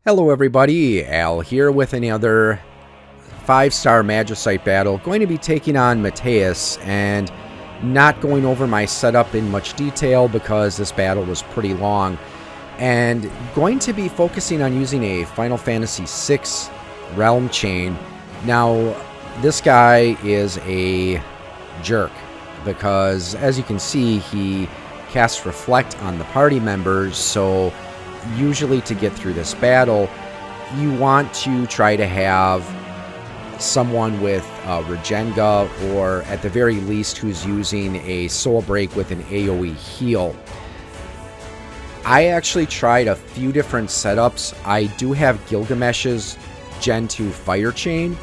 Hello everybody, Al here with another 5-star Magicite battle. Going to be taking on Mateus and not going over my setup in much detail because this battle was pretty long. And going to be focusing on using a Final Fantasy VI Realm Chain. Now, this guy is a jerk because, as you can see, he casts Reflect on the party members, so usually to get through this battle, you want to try to have someone with Regenga, or at the very least who's using a Soul Break with an AoE heal. I actually tried a few different setups. I do have Gilgamesh's Gen 2 Fire Chain.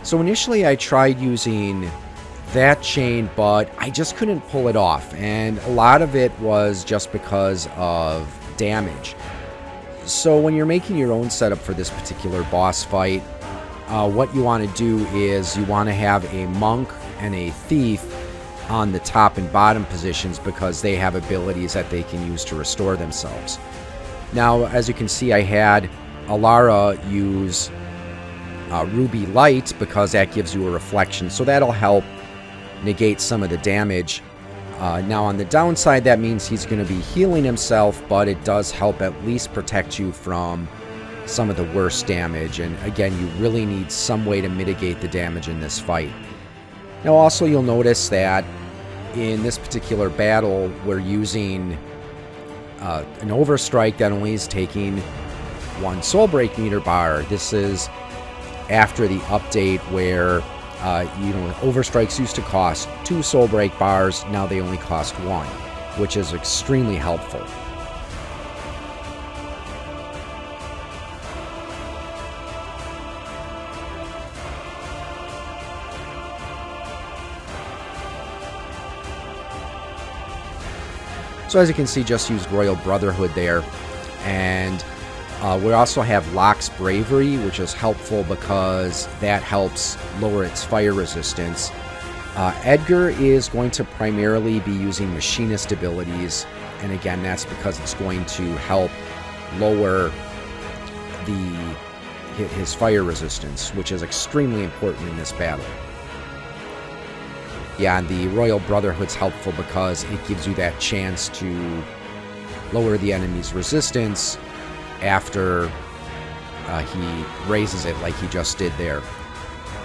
So initially I tried using that chain, but I just couldn't pull it off. And a lot of it was just because of damage. So when you're making your own setup for this particular boss fight, what you want to do is you want to have a monk and a thief on the top and bottom positions because they have abilities that they can use to restore themselves. Now, as you can see, I had Elharra use Ruby Light because that gives you a reflection, so that'll help negate some of the damage. Now on the downside, that means he's going to be healing himself, but it does help at least protect you from some of the worst damage. And again, you really need some way to mitigate the damage in this fight. Now also, you'll notice that in this particular battle, we're using an Overstrike that only is taking 1 Soul Break meter bar. This is after the update where Overstrikes used to cost 2 Soul Break bars, now they only cost 1, which is extremely helpful. So as you can see, just used Royal Brotherhood there, and we also have Locke's Bravery, which is helpful because that helps lower its fire resistance. Edgar is going to primarily be using Machinist abilities, and again, that's because it's going to help lower his fire resistance, which is extremely important in this battle. Yeah, and the Royal Brotherhood's helpful because it gives you that chance to lower the enemy's resistance after he raises it like he just did there.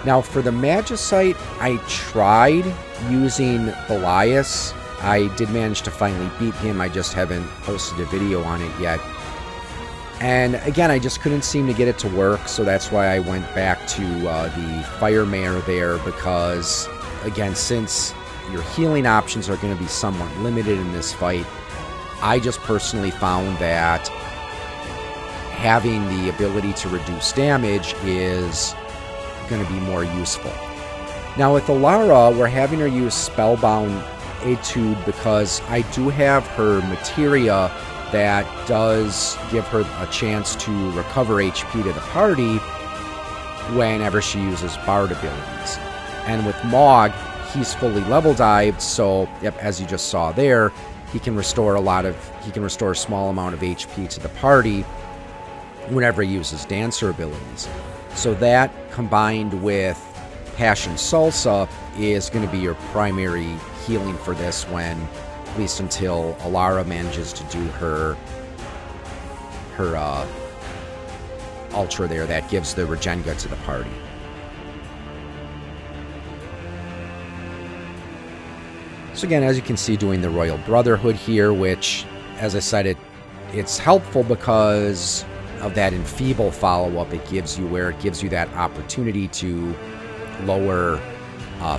Now for the Magicite, I tried using Belias. I did manage to finally beat him, I just haven't posted a video on it yet. And again, I just couldn't seem to get it to work, so that's why I went back to the Fire Mare there, because again, since your healing options are going to be somewhat limited in this fight, I just personally found that having the ability to reduce damage is going to be more useful. Now with Elharra, we're having her use Spellbound Etude because I do have her materia that does give her a chance to recover HP to the party whenever she uses Bard abilities. And with Mog, he's fully level dived, so yep, as you just saw there, he can restore a small amount of HP to the party whenever he uses Dancer abilities. So that, combined with Passion Salsa, is going to be your primary healing for this when, at least until Elharra manages to do her Ultra there that gives the Regenga to the party. So again, as you can see, doing the Royal Brotherhood here, which, as I said, it's helpful because of that Enfeeble follow-up it gives you, where it gives you that opportunity to lower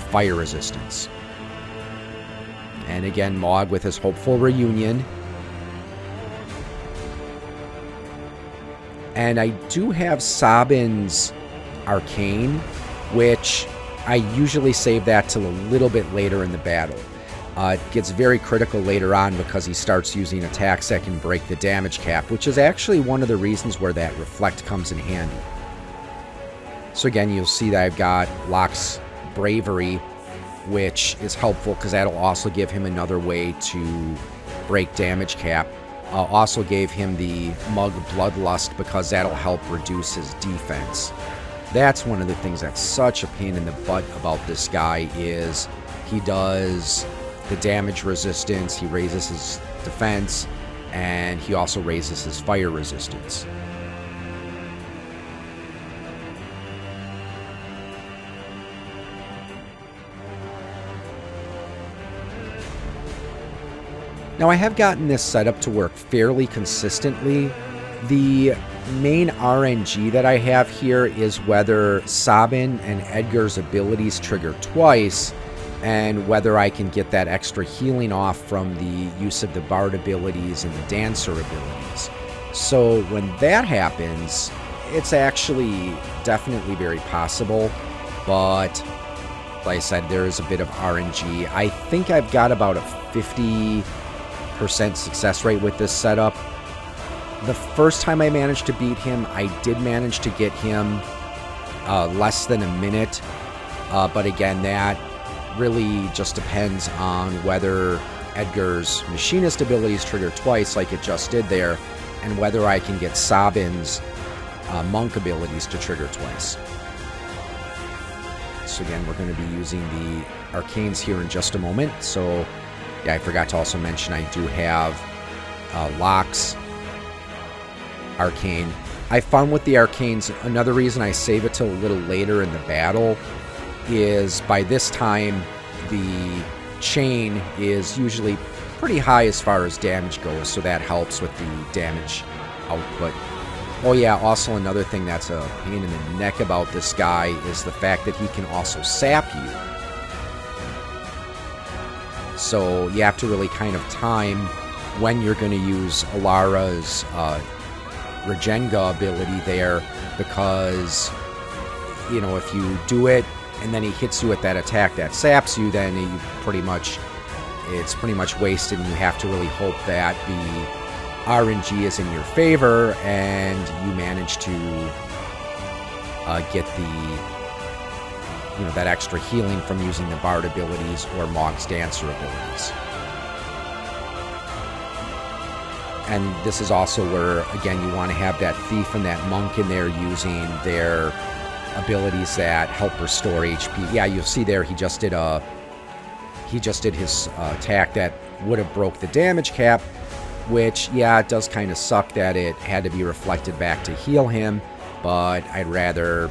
fire resistance. And again, Mog with his Hopeful Reunion. And I do have Sabin's Arcane, which I usually save that till a little bit later in the battle. It gets very critical later on because he starts using attacks that can break the damage cap, which is actually one of the reasons where that Reflect comes in handy. So again, you'll see that I've got Locke's Bravery, which is helpful because that'll also give him another way to break damage cap. also gave him the Mug Bloodlust because that'll help reduce his defense. That's one of the things that's such a pain in the butt about this guy is he does the damage resistance, he raises his defense, and he also raises his fire resistance. Now, I have gotten this setup to work fairly consistently. The main RNG that I have here is whether Sabin and Edgar's abilities trigger twice, and whether I can get that extra healing off from the use of the Bard abilities and the Dancer abilities. So when that happens, it's actually definitely very possible, but like I said, there is a bit of RNG. I think I've got about a 50% success rate with this setup. The first time I managed to beat him, I did manage to get him less than a minute, but again, that really just depends on whether Edgar's machinist abilities trigger twice like it just did there, and whether I can get Sabin's monk abilities to trigger twice. So again, we're going to be using the arcanes here in just a moment. So yeah, I forgot to also mention I do have Locke's arcane. I found with the arcanes, another reason I save it till a little later in the battle is by this time the chain is usually pretty high as far as damage goes, so that helps with the damage output. Oh yeah, also another thing that's a pain in the neck about this guy is the fact that he can also sap you. So you have to really kind of time when you're going to use Elharra's Regenga ability there, because, you know, if you do it and then he hits you with that attack that saps you, then it's pretty much wasted, and you have to really hope that the RNG is in your favor and you manage to get that extra healing from using the Bard abilities or Mog's Dancer abilities. And this is also where, again, you want to have that Thief and that Monk in there using their abilities that help restore HP. Yeah, you'll see there he just did his attack that would have broke the damage cap, which, yeah, it does kind of suck that it had to be reflected back to heal him, but I'd rather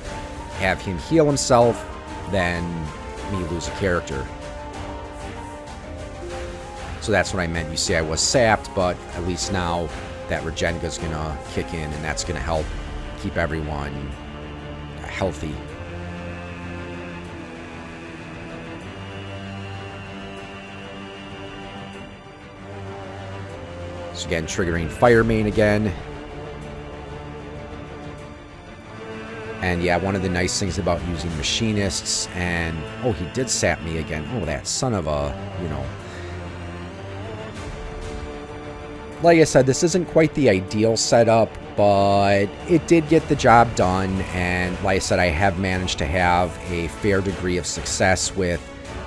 have him heal himself than me lose a character. So that's what I meant. You see, I was sapped, but at least now that Regenga's going to kick in, and that's going to help keep everyone healthy. So again, triggering Fire Main again. And yeah, one of the nice things about using machinists, and oh, he did sap me again. Oh, that son of a, Like I said, this isn't quite the ideal setup, but it did get the job done, and like I said, I have managed to have a fair degree of success with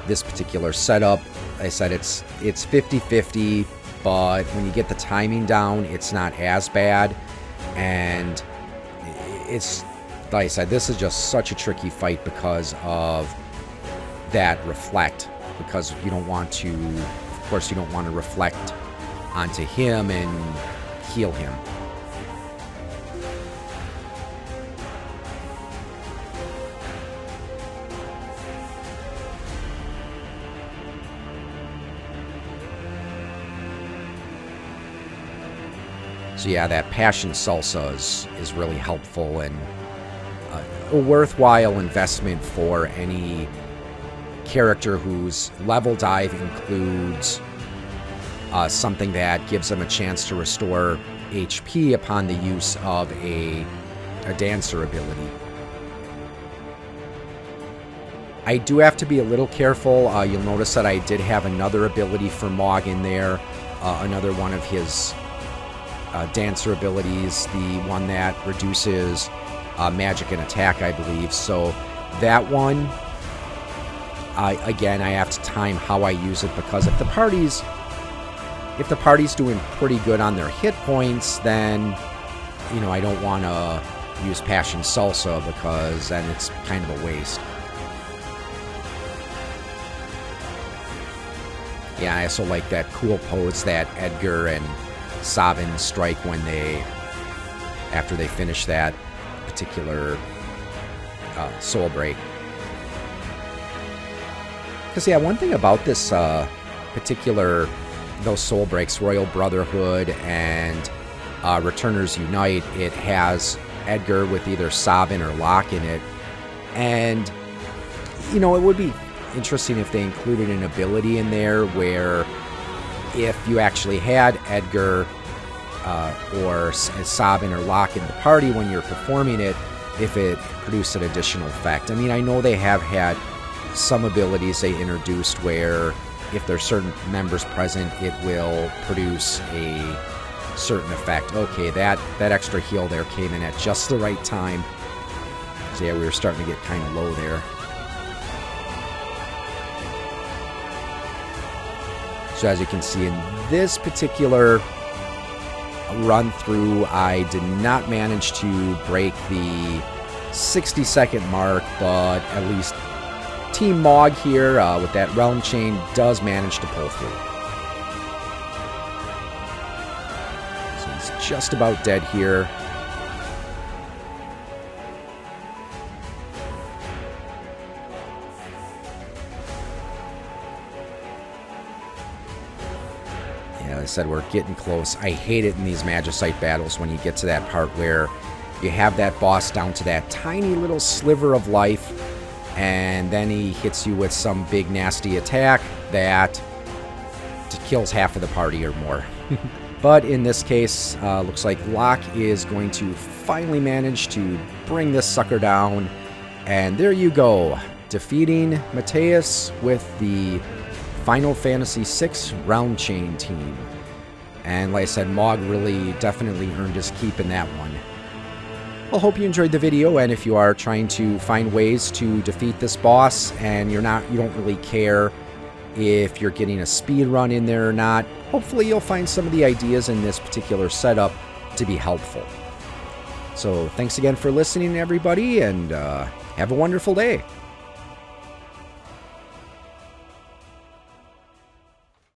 this particular setup. Like I said, it's 50-50, but when you get the timing down, it's not as bad, and it's, like I said, this is just such a tricky fight because of that reflect, because you don't want to, of course, you don't want to reflect onto him and heal him. So yeah, that Passion Salsa is really helpful and a worthwhile investment for any character whose level dive includes something that gives them a chance to restore HP upon the use of a Dancer ability. I do have to be a little careful. You'll notice that I did have another ability for Mog in there, another one of his Dancer abilities, the one that reduces magic and attack, I believe. So that one, again, I have to time how I use it, because if the party's if the party's doing pretty good on their hit points, then, you know, I don't want to use Passion Salsa because then it's kind of a waste. Yeah, I also like that cool pose that Edgar and Sabin strike when after they finish that particular soul break. Because, yeah, one thing about this those soul breaks, Royal Brotherhood and Returners Unite, it has Edgar with either Sabin or Locke in it. And, you know, it would be interesting if they included an ability in there where if you actually had Edgar or Sabin or Locke in the party when you're performing it, if it produced an additional effect. I mean, I know they have had some abilities they introduced where if there's certain members present, it will produce a certain effect. Okay, that extra heal there came in at just the right time. So yeah, we were starting to get kind of low there. So as you can see in this particular run through, I did not manage to break the 60-second mark, but at least Team Mog here with that Realm Chain does manage to pull through. So he's just about dead here. Yeah, like I said, we're getting close. I hate it in these Magicite battles when you get to that part where you have that boss down to that tiny little sliver of life, and then he hits you with some big nasty attack that kills half of the party or more. But in this case, looks like Locke is going to finally manage to bring this sucker down. And there you go, defeating Mateus with the Final Fantasy VI Realm Chain team. And like I said, Mog really definitely earned his keep in that one. Well, hope you enjoyed the video, and if you are trying to find ways to defeat this boss and you don't really care if you're getting a speed run in there or not, hopefully you'll find some of the ideas in this particular setup to be helpful. So thanks again for listening, everybody, and have a wonderful day.